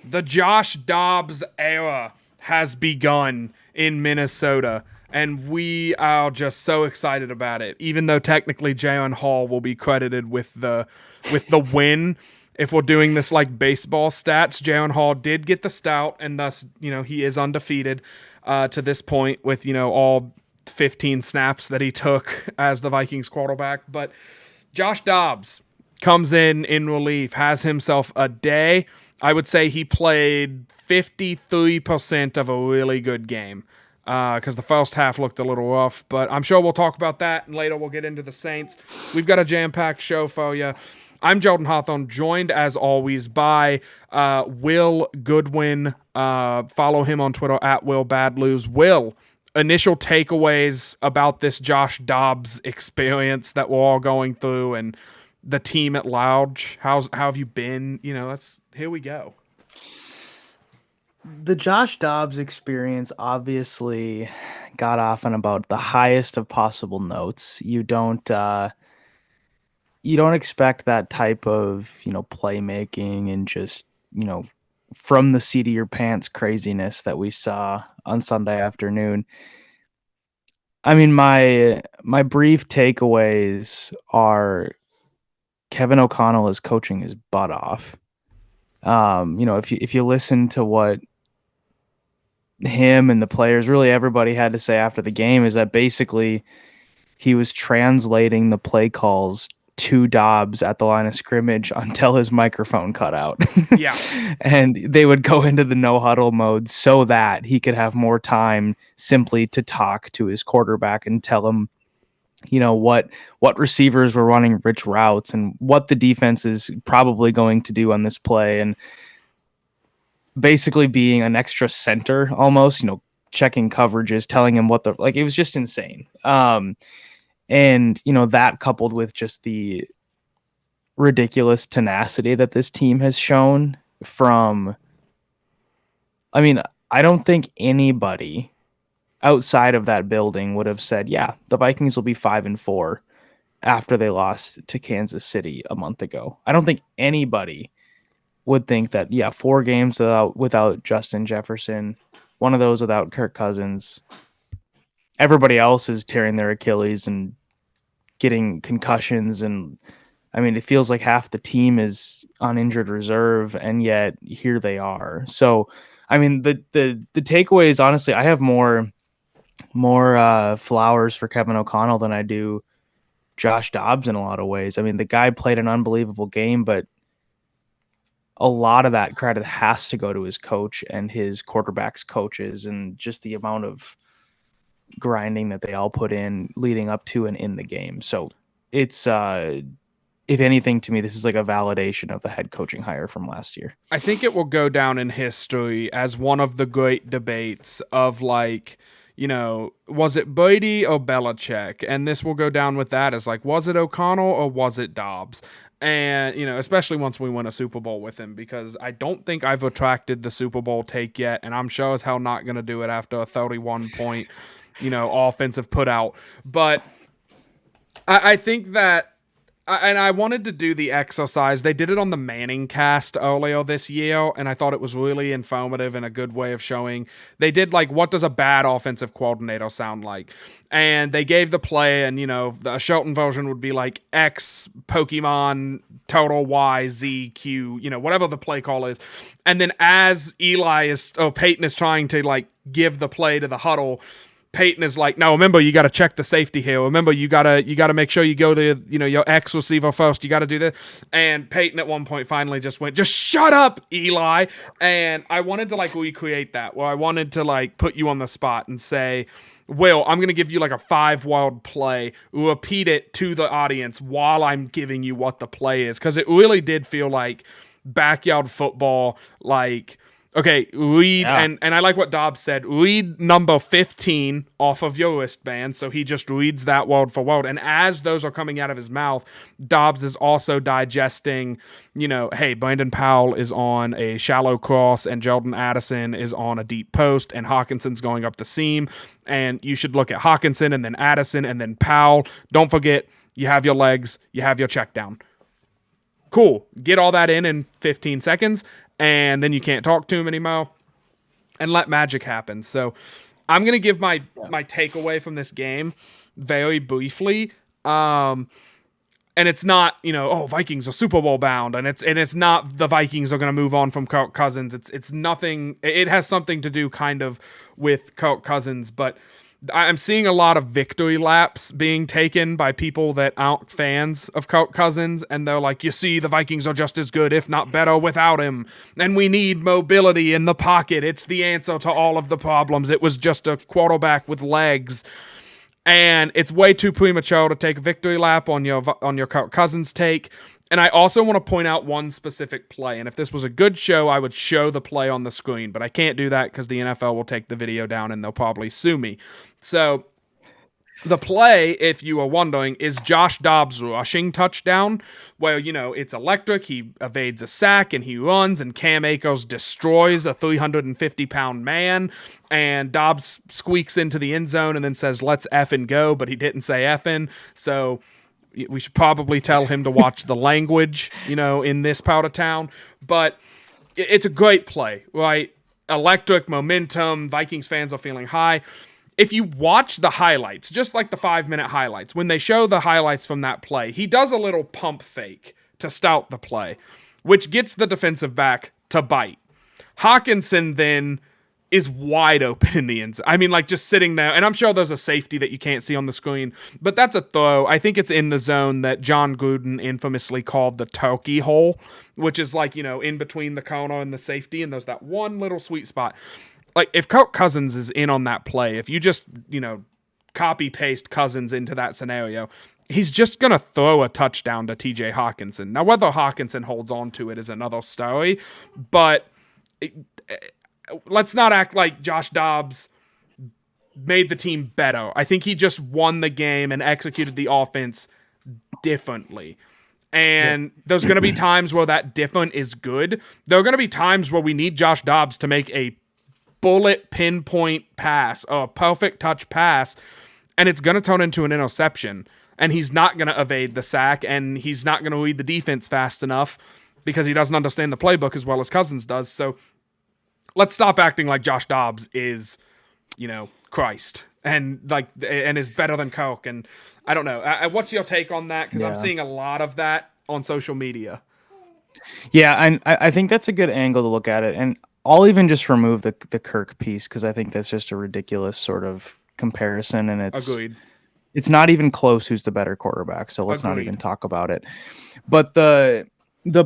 The Josh Dobbs era has begun in Minnesota, and we are just so excited about it. Even though technically Jaron Hall will be credited with the win. If we're doing this like baseball stats, Jaron Hall did get the stout, and thus, he is undefeated to this point with, all 15 snaps that he took as the Vikings quarterback. But Josh Dobbs comes in relief, has himself a day. I would say he played 53% of a really good game because the first half looked a little rough, but I'm sure we'll talk about that, and later we'll get into the Saints. We've got a jam-packed show for you. I'm Jordan Hawthorne, joined as always by Will Goodwin. Follow him on Twitter at WillBadLose. Will, initial takeaways about this Josh Dobbs experience that we're all going through and the team at large. How have you been? Here we go. The Josh Dobbs experience obviously got off on about the highest of possible notes. You don't expect that type of, playmaking and just, from the seat of your pants craziness that we saw on Sunday afternoon. I mean, my brief takeaways are Kevin O'Connell is coaching his butt off. If you listen to what him and the players, really everybody had to say after the game, is that basically he was translating the play calls to Dobbs at the line of scrimmage until his microphone cut out. Yeah. And they would go into the no huddle mode so that he could have more time simply to talk to his quarterback and tell him, what receivers were running which routes and what the defense is probably going to do on this play. And basically being an extra center almost, checking coverages, telling him it was just insane. And, that coupled with just the ridiculous tenacity that this team has shown I don't think anybody outside of that building would have said, yeah, the Vikings will be 5-4 after they lost to Kansas City a month ago. I don't think anybody would think that, 4 games without Justin Jefferson, one of those without Kirk Cousins, everybody else is tearing their Achilles and getting concussions. And it feels like half the team is on injured reserve, and yet here they are. So, the takeaway is, honestly, I have more flowers for Kevin O'Connell than I do Josh Dobbs in a lot of ways. The guy played an unbelievable game, but a lot of that credit has to go to his coach and his quarterback's coaches, and just the amount of grinding that they all put in leading up to and in the game. So it's, if anything, to me, this is like a validation of the head coaching hire from last year. I think it will go down in history as one of the great debates of was it Brady or Belichick? And this will go down with that as was it O'Connell or was it Dobbs? And, especially once we win a Super Bowl with him, because I don't think I've retracted the Super Bowl take yet, and I'm sure as hell not going to do it after a 31-point, offensive put out. But I think that, and I wanted to do the exercise. They did it on the Manning cast earlier this year, and I thought it was really informative and a good way of showing. They did what does a bad offensive coordinator sound like? And they gave the play, and the Shelton version would be X Pokemon total Y Z Q, whatever the play call is. And then as Peyton is trying to give the play to the huddle, Peyton is no, remember, you got to check the safety here. Remember, you got to make sure you go to, your X receiver first. You got to do this. And Peyton at one point finally just went, just shut up, Eli. And I wanted to recreate that, where I wanted to put you on the spot and say, Will, I'm going to give you a 5-word play. Repeat it to the audience while I'm giving you what the play is. Because it really did feel like backyard football, okay, read, yeah. And I like what Dobbs said, read number 15 off of your wristband, so he just reads that word for word, and as those are coming out of his mouth, Dobbs is also digesting, hey, Brandon Powell is on a shallow cross, and Jordan Addison is on a deep post, and Hawkinson's going up the seam, and you should look at Hawkinson, and then Addison, and then Powell. Don't forget, you have your legs, you have your check down. Cool. Get all that in 15 seconds, and then you can't talk to him anymore, and let magic happen. So I'm gonna give my takeaway from this game very briefly. And it's not, oh, Vikings are Super Bowl bound, and it's not the Vikings are going to move on from Kirk Cousins. It's nothing. It has something to do kind of with Kirk Cousins, but I'm seeing a lot of victory laps being taken by people that aren't fans of Kirk Cousins, and they're like, you see, the Vikings are just as good, if not better, without him, and we need mobility in the pocket. It's the answer to all of the problems. It was just a quarterback with legs. And it's way too premature to take a victory lap on your Kirk Cousins take. And I also want to point out one specific play. And if this was a good show, I would show the play on the screen. But I can't do that because the NFL will take the video down and they'll probably sue me. So the play, if you are wondering, is Josh Dobbs' rushing touchdown, where, it's electric. He evades a sack and he runs, and Cam Akers destroys a 350-pound man, and Dobbs squeaks into the end zone and then says, let's effing go, but he didn't say effing, so we should probably tell him to watch the language, in this part of town. But it's a great play, right? Electric momentum. Vikings fans are feeling high. If you watch the highlights, just like the 5-minute highlights, when they show the highlights from that play, he does a little pump fake to start the play, which gets the defensive back to bite. Hawkinson then is wide open in the end zone. I mean, like, just sitting there, and I'm sure there's a safety that you can't see on the screen, but that's a throw. I think it's in the zone that John Gruden infamously called the turkey hole, which is like, in between the corner and the safety, and there's that one little sweet spot. Like, if Kirk Cousins is in on that play, if you just, copy paste Cousins into that scenario, he's just going to throw a touchdown to TJ Hawkinson. Now, whether Hawkinson holds on to it is another story, but let's not act like Josh Dobbs made the team better. I think he just won the game and executed the offense differently. And there's going to be times where that different is good. There are going to be times where we need Josh Dobbs to make a bullet pinpoint pass, a perfect touch pass, and it's going to turn into an interception. And he's not going to evade the sack, and he's not going to read the defense fast enough because he doesn't understand the playbook as well as Cousins does. So let's stop acting like Josh Dobbs is, Christ and is better than Kirk. And I don't know. What's your take on that? Because I'm seeing a lot of that on social media. Yeah, and I think that's a good angle to look at it. And I'll even just remove the Kirk piece because I think that's just a ridiculous sort of comparison, and it's not even close who's the better quarterback, so let's not even talk about it. But the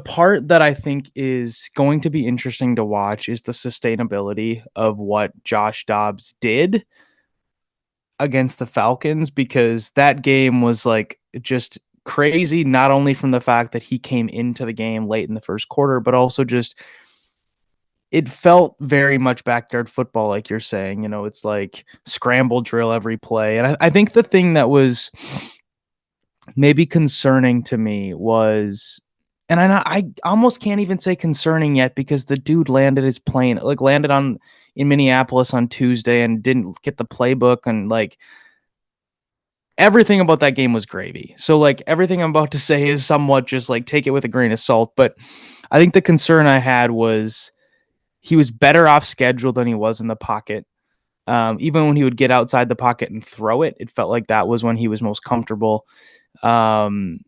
part that I think is going to be interesting to watch is the sustainability of what Josh Dobbs did against the Falcons, because that game was like just crazy, not only from the fact that he came into the game late in the first quarter, but also just it felt very much backyard football, like you're saying. It's like scramble drill every play. And I think the thing that was maybe concerning to me was, and I almost can't even say concerning yet, because the dude landed his plane, landed in Minneapolis on Tuesday and didn't get the playbook, and everything about that game was gravy. So everything I'm about to say is somewhat just take it with a grain of salt. But I think the concern I had was he was better off schedule than he was in the pocket. Even when he would get outside the pocket and throw it, it felt like that was when he was most comfortable. However,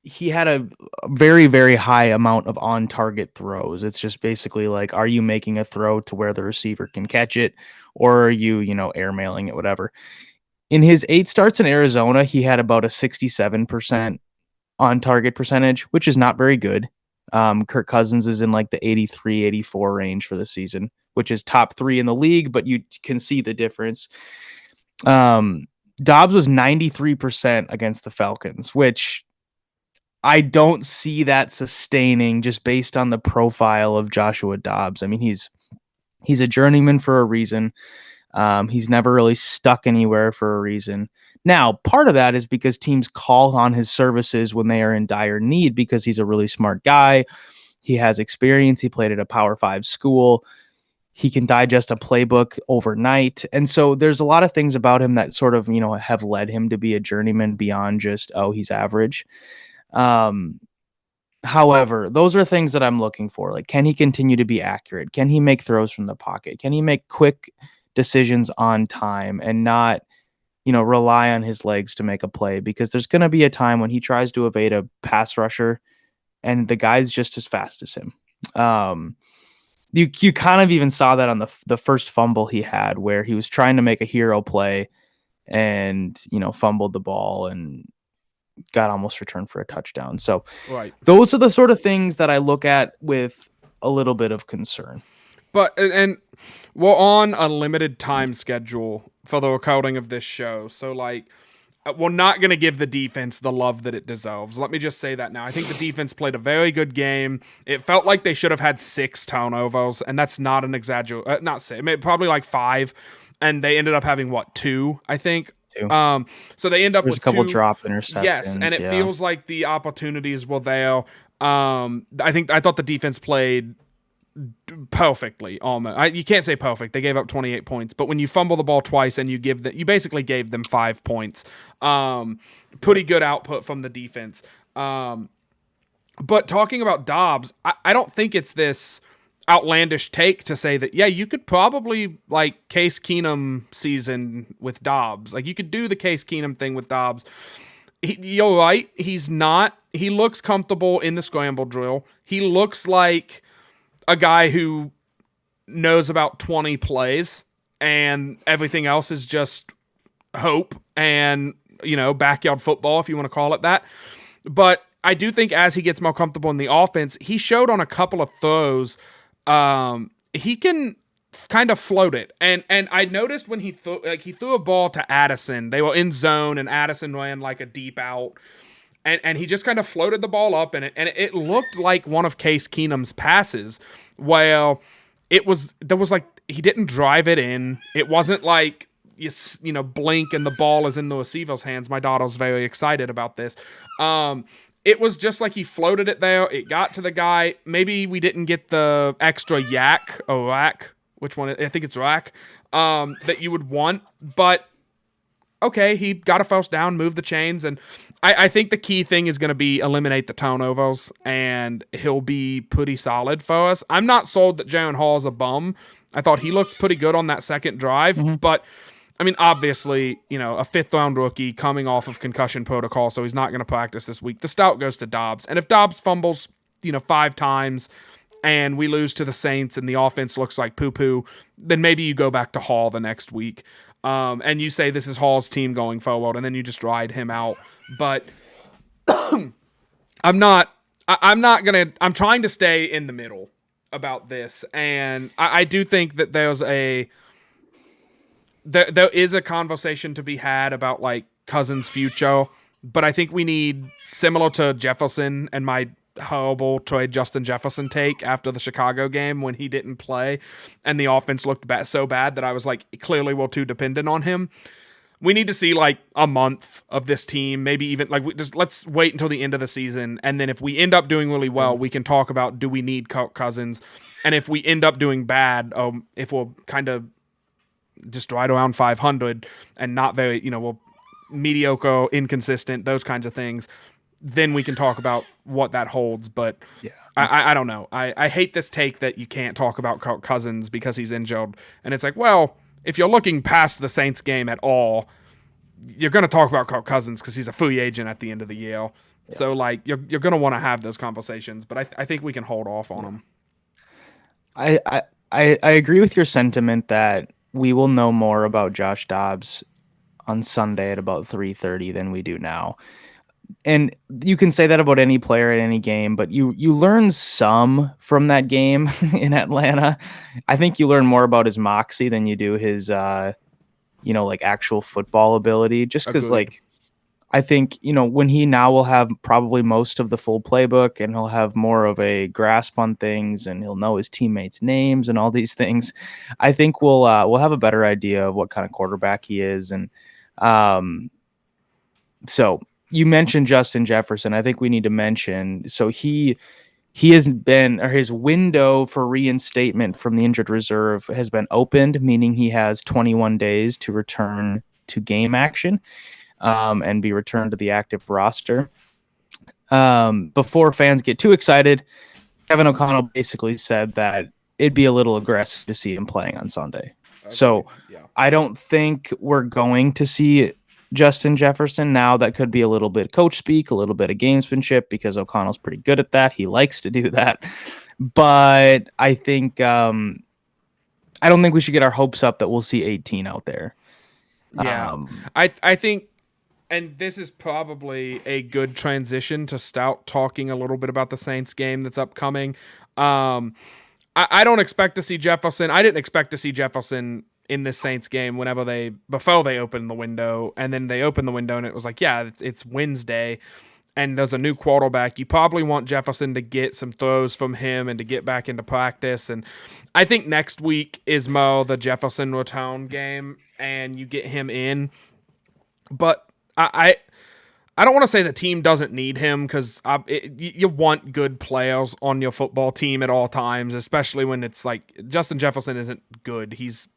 he had a very, very high amount of on-target throws. It's just basically are you making a throw to where the receiver can catch it, or are you, airmailing it, whatever. In his 8 starts in Arizona, he had about a 67% on target percentage, which is not very good. Kirk Cousins is in the 83, 84 range for the season, which is top 3 in the league, but you can see the difference. Dobbs was 93% against the Falcons, which I don't see that sustaining just based on the profile of Joshua Dobbs. I mean, he's a journeyman for a reason. He's never really stuck anywhere for a reason. Now, part of that is because teams call on his services when they are in dire need, because he's a really smart guy. He has experience. He played at a Power 5 school. He can digest a playbook overnight. And so there's a lot of things about him that sort of, have led him to be a journeyman beyond just, oh, he's average. Um, However, those are things that I'm looking for. Like, can he continue to be accurate? Can he make throws from the pocket? Can he make quick decisions on time and not, rely on his legs to make a play? Because there's going to be a time when he tries to evade a pass rusher and the guy's just as fast as him. You kind of even saw that on the first fumble he had, where he was trying to make a hero play and fumbled the ball and got almost returned for a touchdown. So Right. those are the sort of things that I look at with a little bit of concern. But and we're on a limited time schedule for the recording of this show, so like we're not going to give the defense the love that it deserves. Let me just say that now. I think the defense played a very good game. It felt like they should have had 6 turnovers, and that's not an exaggeration. Not 6, probably like 5, and they ended up having 2, I think. Too. So they end up There's with a couple 2 drop interceptions. Yes, and it feels like the opportunities were there. I thought the defense played perfectly almost. You can't say perfect. They gave up 28 points, but when you fumble the ball twice and you basically gave them 5 points. Pretty good output from the defense. But talking about Dobbs, I don't think it's this outlandish take to say that, yeah, you could probably like Case Keenum season with Dobbs. Like you could do the Case Keenum thing with Dobbs. You're right. He looks comfortable in the scramble drill. He looks like a guy who knows about 20 plays and everything else is just hope and, backyard football, if you want to call it that. But I do think as he gets more comfortable in the offense, he showed on a couple of throws, he can kind of float it. And I noticed when he threw a ball to Addison, they were in zone and Addison ran like a deep out. And he just kind of floated the ball up, and it looked like one of Case Keenum's passes. Well, there was like he didn't drive it in. It wasn't like you blink and the ball is in the receiver's hands. My daughter's very excited about this. It was just like he floated it there. It got to the guy. Maybe we didn't get the extra yak or rack. Which one? I think it's rack. That you would want, but. Okay, he got a first down, moved the chains, and I think the key thing is going to be eliminate the turnovers, and he'll be pretty solid for us. I'm not sold that Jaren Hall is a bum. I thought he looked pretty good on that second drive, but, I mean, obviously, a fifth-round rookie coming off of concussion protocol, so he's not going to practice this week. The stout goes to Dobbs, and if Dobbs fumbles, 5 times, and we lose to the Saints and the offense looks like poo-poo, then maybe you go back to Hall the next week. And you say this is Hall's team going forward, and then you just ride him out. But I'm trying to stay in the middle about this, and I do think that there is a conversation to be had about like Cousins' future, but I think we need, similar to Jefferson and my horrible trade Justin Jefferson take after the Chicago game when he didn't play and the offense looked so bad that I was like, clearly we're too dependent on him. We need to see like a month of this team, maybe even like let's wait until the end of the season, and then if we end up doing really well, we can talk about, do we need Kirk Cousins, and if we end up doing bad, if we're kind of just right around 500 and not very, we're mediocre, inconsistent, those kinds of things, then we can talk about what that holds. But yeah. I don't know. I hate this take that you can't talk about Kirk Cousins because he's injured. And it's like, well, if you're looking past the Saints game at all, you're going to talk about Kirk Cousins because he's a free agent at the end of the year. Yeah. So, like, you're going to want to have those conversations. But I think we can hold off on them. I agree with your sentiment that we will know more about Josh Dobbs on Sunday at about 3:30 than we do now. And you can say that about any player at any game, but you learn some from that game in Atlanta. I think you learn more about his moxie than you do his, like actual football ability. Just because, like, I think, when he now will have probably most of the full playbook and he'll have more of a grasp on things and he'll know his teammates' names and all these things, I think we'll have a better idea of what kind of quarterback he is. And so you mentioned Justin Jefferson. I think we need to mention, so he he has been, or his window for reinstatement from the injured reserve has been opened, meaning he has 21 days to return to game action, and be returned to the active roster. Before fans get too excited, Kevin O'Connell basically said that it'd be a little aggressive to see him playing on Sunday. Agreed. So Yeah. I don't think we're going to see Justin Jefferson now. That could be a little bit coach speak, a little bit of gamesmanship, because O'Connell's pretty good at that. He likes to do that. But I think I don't think we should get our hopes up that we'll see 18 out there. Yeah. Um, I think, and this is probably a good transition to start talking a little bit about the Saints game that's upcoming. I don't expect to see Jefferson. I didn't expect to see Jefferson in this Saints game before they opened the window, and then they opened the window and it was like, yeah, it's Wednesday and there's a new quarterback. You probably want Jefferson to get some throws from him and to get back into practice. And I think next week is more the Jefferson return game and you get him in. But I don't want to say the team doesn't need him, because you want good players on your football team at all times, especially when it's like Justin Jefferson isn't good. He's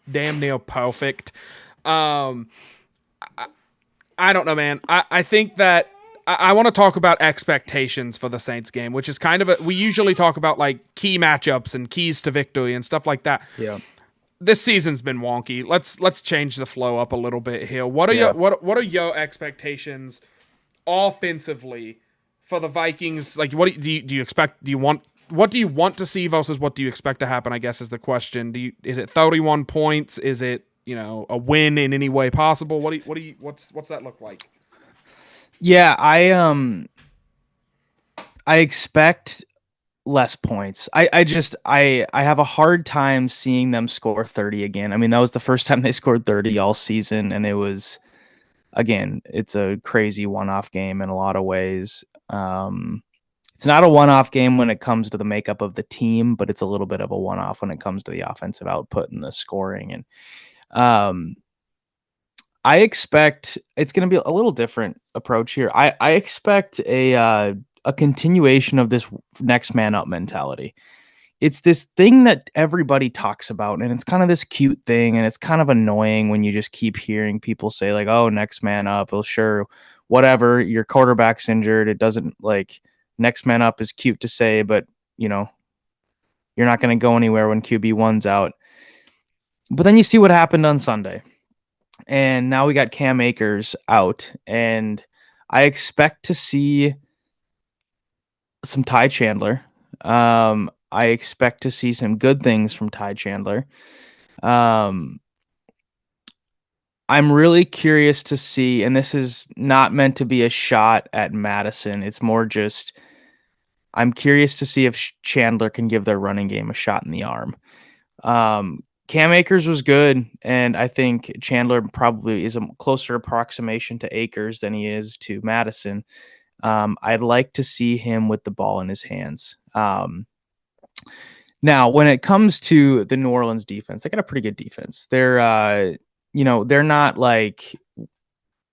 damn near perfect. Um, I don't know, man. I think that I want to talk about expectations for the Saints game, which is kind of we usually talk about like key matchups and keys to victory and stuff like that. yeah. This season's been wonky. Let's change the flow up a little bit here. What are Yeah. what are your expectations offensively for the Vikings? Like, what do you expect? What do you want to see versus what do you expect to happen? I guess is the question. Is it 31 points? Is it a win in any way possible? What's that look like? Yeah, I expect less points. I have a hard time seeing them score 30 again. I mean, that was the first time they scored 30 all season, and it was, again, it's a crazy one-off game in a lot of ways. It's not a one-off game when it comes to the makeup of the team, but it's a little bit of a one-off when it comes to the offensive output and the scoring. And um, I expect it's going to be a little different approach here. I expect a continuation of this next man up mentality. It's this thing that everybody talks about, and it's kind of this cute thing, and it's kind of annoying when you just keep hearing people say like, "Oh, next man up." Well, sure, whatever. Your quarterback's injured. It doesn't, like, next man up is cute to say, but you know you're not going to go anywhere when QB1's out. But then you see what happened on Sunday, and now we got Cam Akers out, and I expect to see some Ty Chandler. I expect to see some good things from Ty Chandler. Um, I'm really curious to see, and this is not meant to be a shot at Madison. It's more just I'm curious to see if Chandler can give their running game a shot in the arm. Cam Akers was good, and I think Chandler probably is a closer approximation to Akers than he is to Madison. I'd like to see him with the ball in his hands. Now, when it comes to the New Orleans defense, they got a pretty good defense. They're not like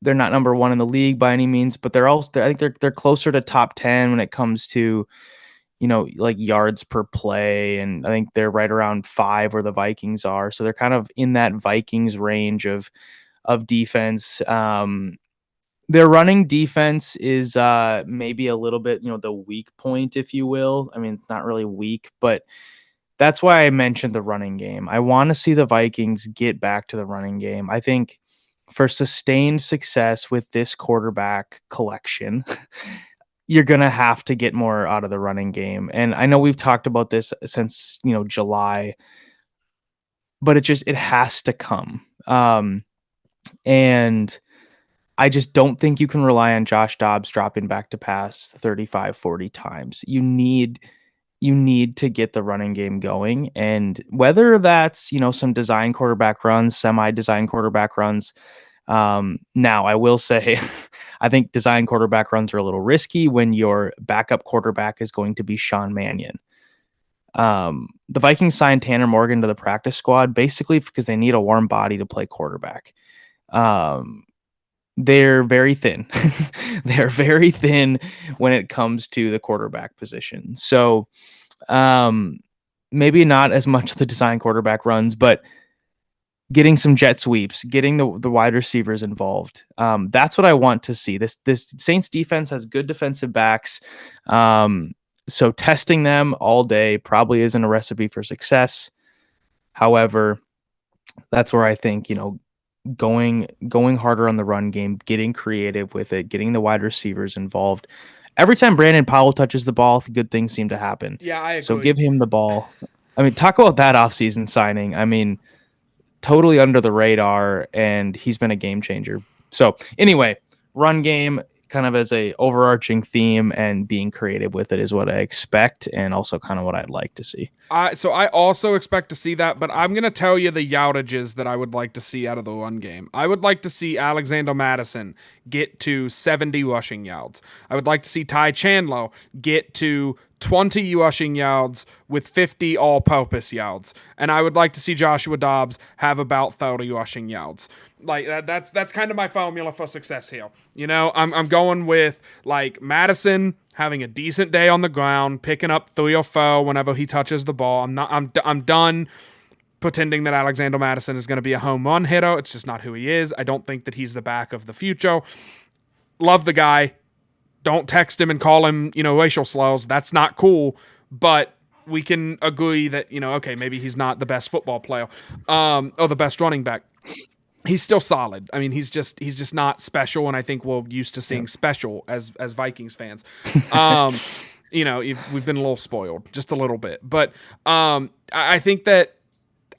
they're not number one in the league by any means, but they're also, I think they're closer to top 10 when it comes to like yards per play, and I think they're right around 5 where the Vikings are. So they're kind of in that Vikings range of defense. Their running defense is maybe a little bit, the weak point, if you will. I mean, it's not really weak, but that's why I mentioned the running game. I want to see the Vikings get back to the running game. I think for sustained success with this quarterback collection, you're going to have to get more out of the running game. And I know we've talked about this since, July, but it has to come. And I just don't think you can rely on Josh Dobbs dropping back to pass 35, 40 times. You need to get the running game going. And whether that's, some design quarterback runs, semi-design quarterback runs. Now I will say, I think design quarterback runs are a little risky when your backup quarterback is going to be Sean Mannion. The Vikings signed Tanner Morgan to the practice squad basically because they need a warm body to play quarterback. they're very thin. They're very thin when it comes to the quarterback position. So um, maybe not as much of the design quarterback runs, but getting some jet sweeps, getting the wide receivers involved. That's what I want to see. This Saints defense has good defensive backs. So testing them all day probably isn't a recipe for success. However, that's where I think, going harder on the run game, getting creative with it, getting the wide receivers involved. Every time Brandon Powell touches the ball, good things seem to happen. Yeah, I So agree. give him the ball. I mean, talk about that offseason signing. I mean, totally under the radar, and he's been a game changer. So anyway, run game kind of as a overarching theme, and being creative with it is what I expect, and also kind of what I'd like to see. So I also expect to see that, but I'm gonna tell you the yardages that I would like to see out of the run game. I would like to see Alexander Madison get to 70 rushing yards. I would like to see Ty Chandler get to 20 rushing yards with 50 all-purpose yards, and I would like to see Joshua Dobbs have about 30 rushing yards. Like that's kind of my formula for success here. I'm going with like Madison having a decent day on the ground, picking up 3 or 4 whenever he touches the ball. I'm done pretending that Alexander Madison is going to be a home run hitter. It's just not who he is. I don't think that he's the back of the future. Love the guy. Don't text him and call him, racial slurs. That's not cool. But we can agree that, okay, maybe he's not the best football player, or the best running back. He's still solid. I mean, he's just not special, and I think we're used to seeing special as Vikings fans. Um, we've been a little spoiled, just a little bit. But I think that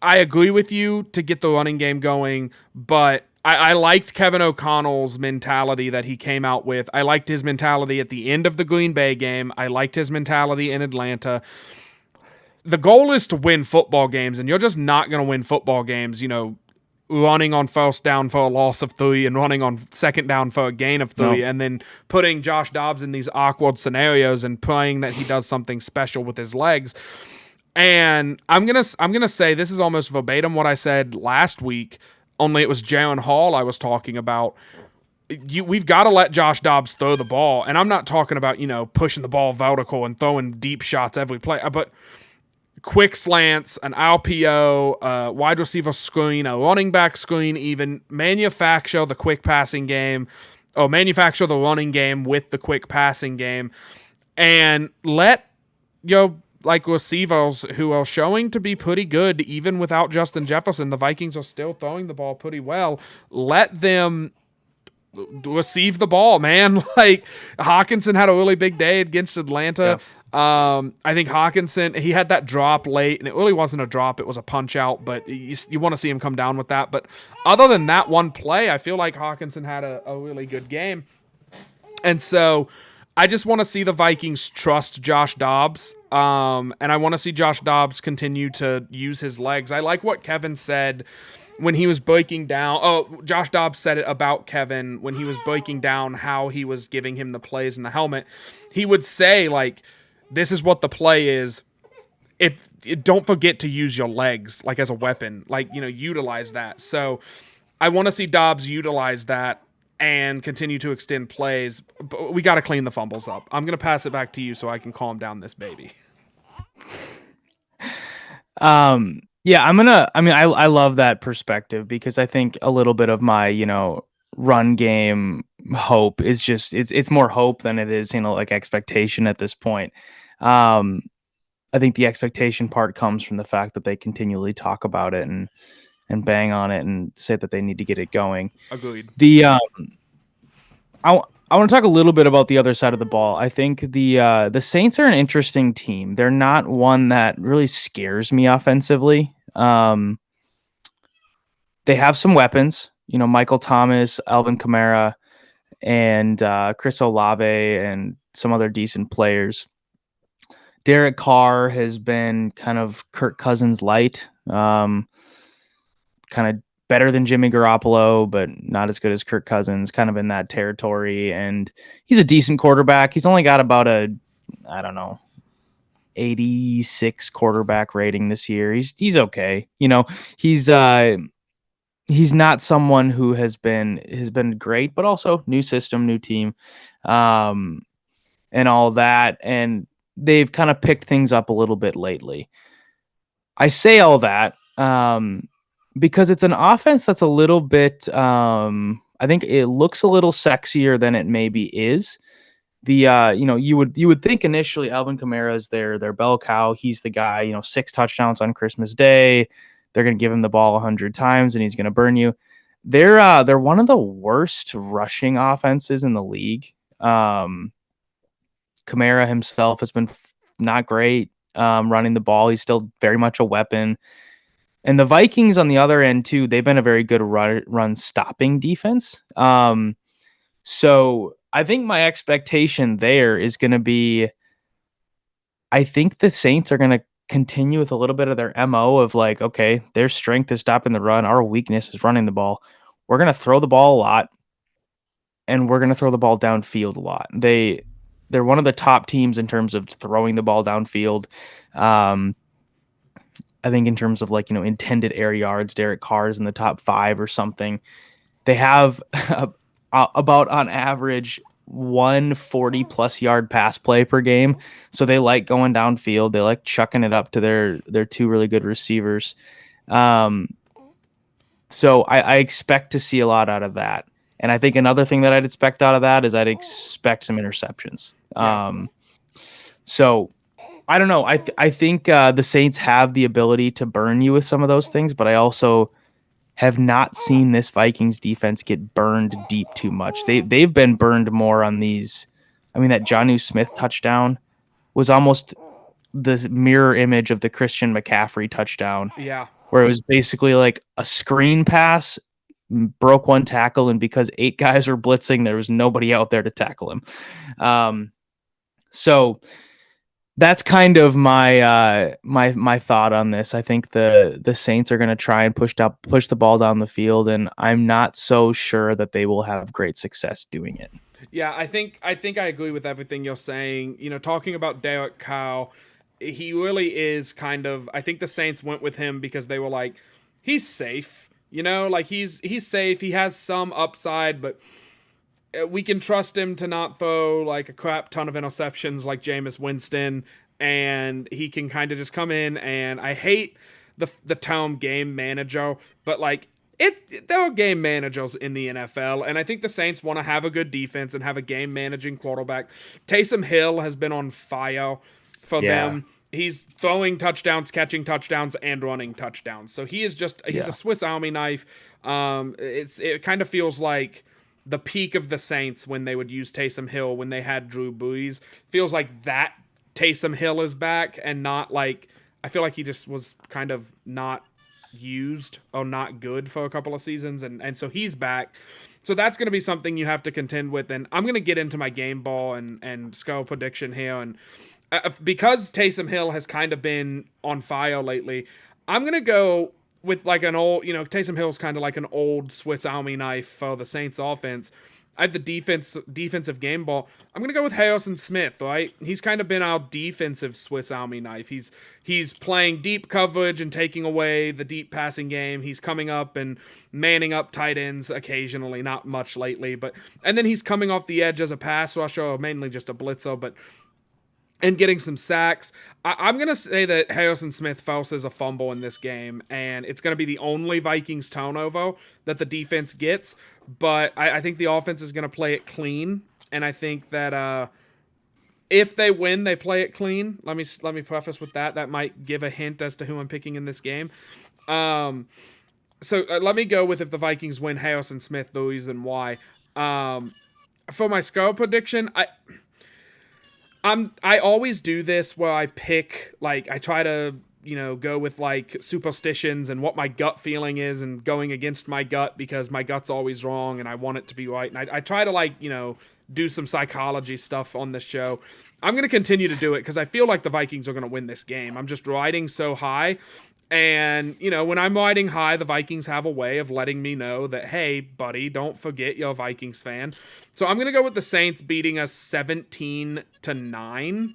I agree with you to get the running game going, but I liked Kevin O'Connell's mentality that he came out with. I liked his mentality at the end of the Green Bay game. I liked his mentality in Atlanta. The goal is to win football games, and you're just not going to win football games, running on first down for a loss of 3 and running on second down for a gain of 3, No. and then putting Josh Dobbs in these awkward scenarios and praying that he does something special with his legs. And I'm gonna say this is almost verbatim what I said last week, only it was Jaron Hall I was talking about. We've got to let Josh Dobbs throw the ball, and I'm not talking about pushing the ball vertical and throwing deep shots every play, but quick slants, an RPO, wide receiver screen, a running back screen, even manufacture the quick passing game, or manufacture the running game with the quick passing game, and let like receivers who are showing to be pretty good even without Justin Jefferson. The Vikings are still throwing the ball pretty well. Let them receive the ball, man. Like Hawkinson had a really big day against Atlanta. I think Hawkinson, he had that drop late, and it really wasn't a drop, it was a punch out, but you want to see him come down with that. But other than that one play, I feel like Hawkinson had a really good game. And so I just want to see the Vikings trust Josh Dobbs, and I want to see Josh Dobbs continue to use his legs. I like what Kevin said when he was breaking down. Oh, Josh Dobbs said it about Kevin when he was breaking down how he was giving him the plays in the helmet. He would say, like, this is what the play is. If don't forget to use your legs like as a weapon, like utilize that. So I want to see Dobbs utilize that and continue to extend plays. But we got to clean the fumbles up. I'm gonna pass it back to you so I can calm down this baby. Yeah, I love that perspective, because I think a little bit of my, run game hope is just, it's more hope than it is, like expectation at this point. I think the expectation part comes from the fact that they continually talk about it and bang on it and say that they need to get it going. Agreed. I want to talk a little bit about the other side of the ball. I think the Saints are an interesting team. They're not one that really scares me offensively. They have some weapons, Michael Thomas, Alvin Kamara, and Chris Olave, and some other decent players. Derek Carr has been kind of Kirk Cousins light, kind of better than Jimmy Garoppolo, but not as good as Kirk Cousins, kind of in that territory. And he's a decent quarterback. He's only got about 86 quarterback rating this year. He's okay. He's he's not someone who has been great, but also new system, new team, um, and all that. And they've kind of picked things up a little bit lately. I say all that because it's an offense that's a little bit. I think it looks a little sexier than it maybe is. You would think initially Alvin Kamara is their bell cow. He's the guy. 6 touchdowns on Christmas Day. They're going to give him the ball 100 times and he's going to burn you. They're one of the worst rushing offenses in the league. Kamara himself has been not great running the ball. He's still very much a weapon. And the Vikings on the other end too, they've been a very good run stopping defense. So I think my expectation there is going to be, I think the Saints are going to continue with a little bit of their MO of like, okay, their strength is stopping the run. Our weakness is running the ball. We're going to throw the ball a lot and we're going to throw the ball downfield a lot. They're one of the top teams in terms of throwing the ball downfield. Um, I think in terms of like, intended air yards, Derek Carr's in the top 5 or something. They have about on average 140 plus yard pass play per game. So they like going downfield. They like chucking it up to their two really good receivers. Um, so I expect to see a lot out of that. And I think another thing that I'd expect out of that is I'd expect some interceptions. Yeah. So I don't know. I think the Saints have the ability to burn you with some of those things, but I also have not seen this Vikings defense get burned deep too much. They've been burned more on these. I mean, that Jonnu Smith touchdown was almost the mirror image of the Christian McCaffrey touchdown, Yeah. where it was basically like a screen pass, broke one tackle, and because 8 guys were blitzing, there was nobody out there to tackle him. So that's kind of my thought on this. I think the Saints are going to try and push the ball down the field, and I'm not so sure that they will have great success doing it. Yeah, I think I agree with everything you're saying. Talking about Derek Carr, he really is kind of. I think the Saints went with him because they were like, he's safe. Like he's safe. He has some upside, but we can trust him to not throw like a crap ton of interceptions like Jameis Winston, and he can kind of just come in. And I hate the term game manager, but like there are game managers in the NFL, and I think the Saints want to have a good defense and have a game managing quarterback. Taysom Hill has been on fire for Yeah, them. He's throwing touchdowns, catching touchdowns, and running touchdowns. So he's yeah, a Swiss Army knife. It kind of feels like the peak of the Saints when they would use Taysom Hill when they had Drew Brees. Feels like that Taysom Hill is back, and not like I feel like he just was kind of not used or not good for a couple of seasons, and so he's back. So that's going to be something you have to contend with, and I'm going to get into my game ball and skull prediction here, and because Taysom Hill has kind of been on fire lately, I'm going to go with like an old, Taysom Hill's kind of like an old Swiss Army knife for the Saints offense. I have the defensive game ball. I'm gonna go with Harrison Smith, right? He's kind of been our defensive Swiss Army knife. He's playing deep coverage and taking away the deep passing game. He's coming up and manning up tight ends occasionally, not much lately, and then he's coming off the edge as a pass rusher, or mainly just a blitzer, and getting some sacks. I'm going to say that Harrison Smith forces a fumble in this game, and it's going to be the only Vikings turnover that the defense gets. But I think the offense is going to play it clean, and I think that if they win, they play it clean. Let me preface with that. That might give a hint as to who I'm picking in this game. So let me go with if the Vikings win, Harrison Smith, the reason why. For my score prediction, I always do this where I pick, like, I try to go with like superstitions and what my gut feeling is, and going against my gut because my gut's always wrong and I want it to be right. And I try to like do some psychology stuff on this show. I'm gonna continue to do it because I feel like the Vikings are gonna win this game. I'm just riding so high. And, when I'm riding high, the Vikings have a way of letting me know that, hey, buddy, don't forget you're a Vikings fan. So I'm going to go with the Saints beating us 17-9.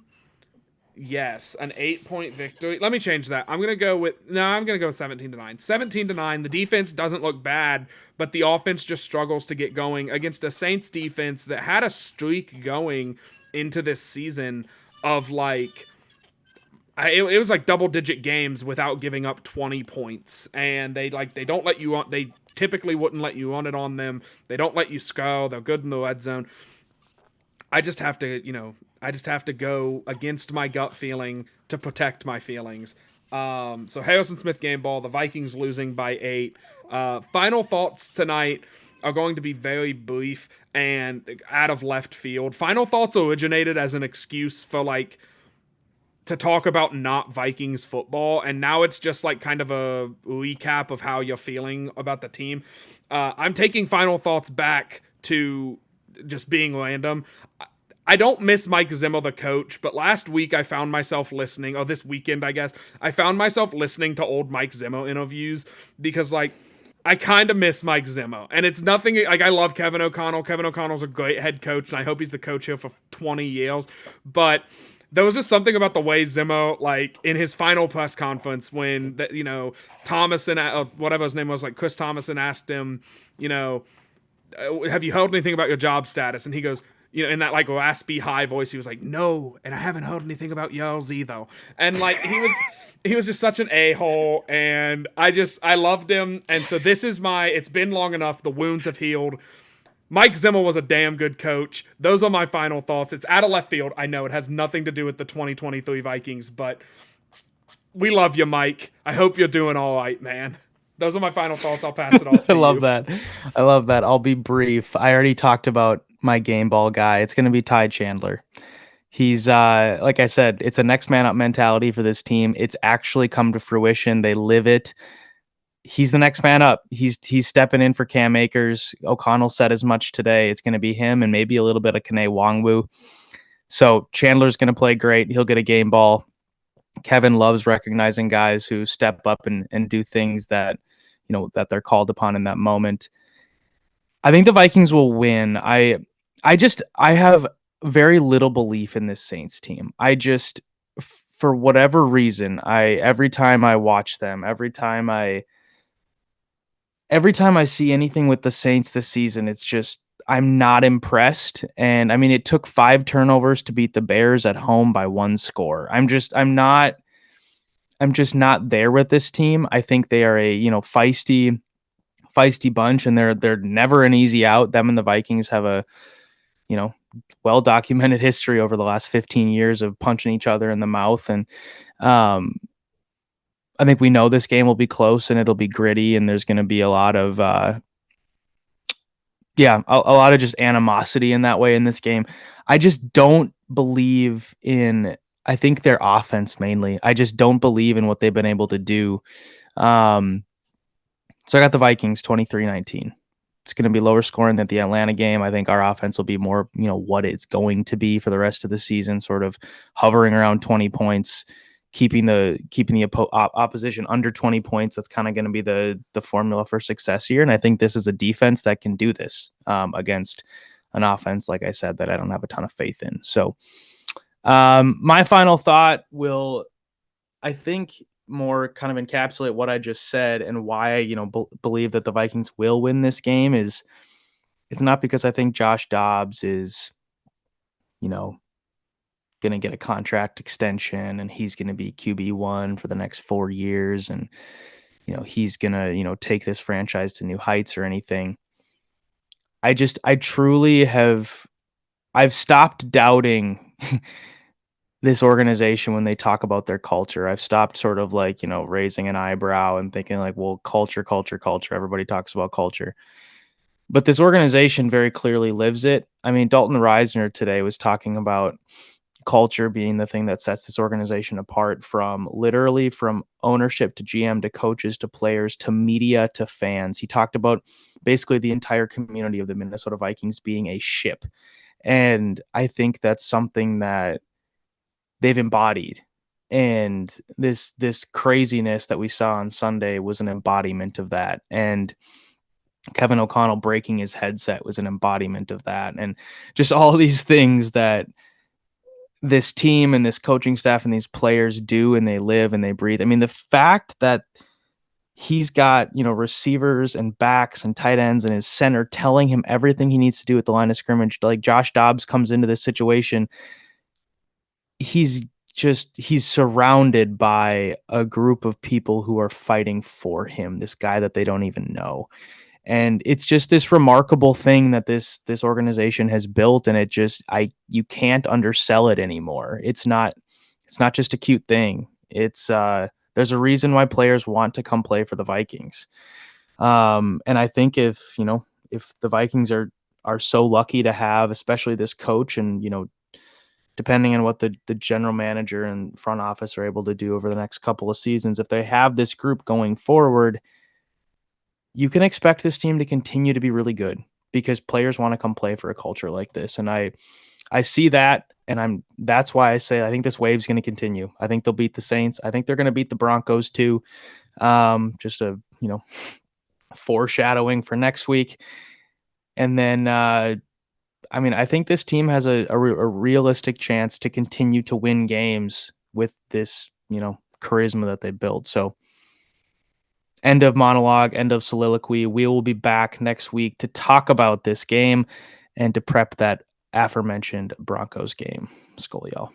Yes, an 8-point victory. Let me change that. I'm gonna go with 17-9. 17-9. The defense doesn't look bad, but the offense just struggles to get going against a Saints defense that had a streak going into this season of like it was like double digit games without giving up 20 points, and they don't let you on. They typically wouldn't let you on it on them. They don't let you score. They're good in the red zone. I just have to go against my gut feeling to protect my feelings. So Harrison Smith game ball, the Vikings losing by 8. Final thoughts tonight are going to be very brief and out of left field. Final thoughts originated as an excuse for like to talk about not Vikings football, and now it's just like kind of a recap of how you're feeling about the team. I'm taking final thoughts back to just being random. I don't miss Mike Zimmer, the coach, but last week I found myself listening, or this weekend, I guess, I found myself listening to old Mike Zimmer interviews because, like, I kind of miss Mike Zimmer. And it's nothing, like, I love Kevin O'Connell. Kevin O'Connell's a great head coach, and I hope he's the coach here for 20 years. But there was just something about the way Zimmer, like, in his final press conference when, Thomason, whatever his name was, like, Chris Thomason asked him, have you heard anything about your job status? And he goes, in that like raspy high voice, he was like, "No, and I haven't heard anything about yours either." And like he was just such an a-hole, and I loved him. And so this is it's been long enough. The wounds have healed. Mike Zimmer was a damn good coach. Those are my final thoughts. It's out of left field. I know it has nothing to do with the 2023 Vikings, but we love you, Mike. I hope you're doing all right, man. Those are my final thoughts. I'll pass it off to I love you. that. I love that. I'll be brief. I already talked about my game ball guy. It's going to be Ty Chandler. He's like I said, it's a next man up mentality for this team. It's actually come to fruition. They live it. He's the next man up. He's stepping in for Cam Akers. O'Connell said as much today. It's going to be him and maybe a little bit of Kene Wongwu. So Chandler's going to play great. He'll get a game ball. Kevin loves recognizing guys who step up and do things that, that they're called upon in that moment. I think the Vikings will win. I have very little belief in this Saints team. For whatever reason, every time I watch them, every time I see anything with the Saints this season, it's just I'm not impressed. And I mean, it took 5 turnovers to beat the Bears at home by 1 score. I'm just not there with this team. I think they are a, feisty bunch, and they're never an easy out. Them and the Vikings have a, well documented history over the last 15 years of punching each other in the mouth. And I think we know this game will be close and it'll be gritty, and there's going to be a lot of a lot of just animosity in that way in this game. I just don't believe in, I think their offense mainly. I just don't believe in what they've been able to do. So I got the Vikings 23-19. It's going to be lower scoring than the Atlanta game. I think our offense will be more, what it's going to be for the rest of the season, sort of hovering around 20 points, keeping the opposition under 20 points. That's kind of going to be the formula for success here. And I think this is a defense that can do this against an offense, like I said, that I don't have a ton of faith in. So my final thought will, I think, more kind of encapsulate what I just said and why I, believe that the Vikings will win this game. Is it's not because I think Josh Dobbs is, going to get a contract extension and he's going to be QB1 for the next 4 years. And, he's going to, take this franchise to new heights or anything. I truly I've stopped doubting this organization when they talk about their culture. I've stopped sort of like, raising an eyebrow and thinking like, well, culture. Everybody talks about culture. But this organization very clearly lives it. I mean, Dalton Reisner today was talking about culture being the thing that sets this organization apart from ownership to GM to coaches to players to media to fans. He talked about basically the entire community of the Minnesota Vikings being a ship. And I think that's something that they've embodied. And this craziness that we saw on Sunday was an embodiment of that. And Kevin O'Connell breaking his headset was an embodiment of that. And just all these things that this team and this coaching staff and these players do, and they live and they breathe. I mean, the fact that he's got, receivers and backs and tight ends and his center telling him everything he needs to do at the line of scrimmage. Like Josh Dobbs comes into this situation, he's he's surrounded by a group of people who are fighting for him, this guy that they don't even know. And it's just this remarkable thing that this organization has built, and you can't undersell it anymore. It's not just a cute thing. It's there's a reason why players want to come play for the Vikings. And I think if the Vikings are so lucky to have, especially this coach, and depending on what the general manager and front office are able to do over the next couple of seasons, if they have this group going forward, you can expect this team to continue to be really good because players want to come play for a culture like this. And I see that, and that's why I say I think this wave's going to continue. I think they'll beat the Saints. I think they're going to beat the Broncos too. Just a foreshadowing for next week. And then I think this team has a realistic chance to continue to win games with this charisma that they build. So end of monologue, end of soliloquy. We will be back next week to talk about this game and to prep that aforementioned Broncos game. Skol, y'all.